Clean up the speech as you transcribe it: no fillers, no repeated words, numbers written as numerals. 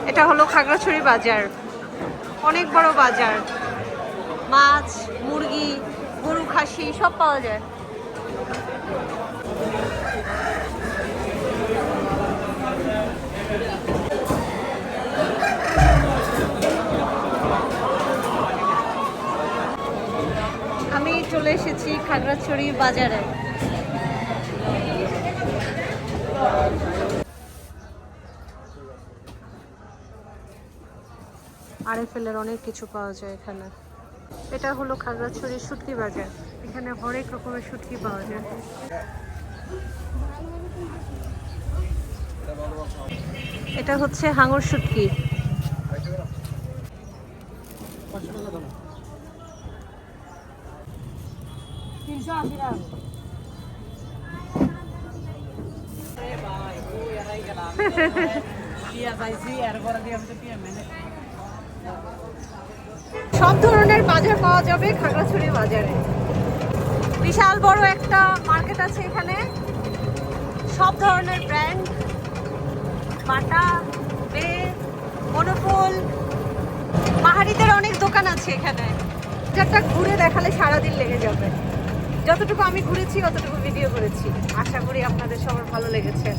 এটা হলো খাগড়াছড়ি বাজার, অনেক বড় বাজার। মাছ, মুরগি, গরু, খাসি সব পাওয়া যায়। আমি চলে এসেছি খাগড়াছড়ি বাজারে। আরএফএল-এর অনেক কিছু পাওয়া যায় এখানে। এটা হলো খাগড়াছড়ি শুটকি বাজার, এখানে হরেক রকমের শুটকি পাওয়া যায়। এটা হচ্ছে হাঙর শুটকি। সব ধরনের বাজার পাওয়া যাবে খাগড়াছড়ি বাজারে। বিশাল বড় একটা মার্কেট আছে এখানে, সব ধরনের ব্র্যান্ড, বাটা, বে, মনোপল, মাহারিদের অনেক দোকান আছে এখানে। বাজারটা ঘুরে দেখালে সারাদিন লেগে যাবে। যতটুকু আমি ঘুরেছি অতটুকু ভিডিও করেছি, আশা করি আপনাদের সবার ভালো লেগেছে।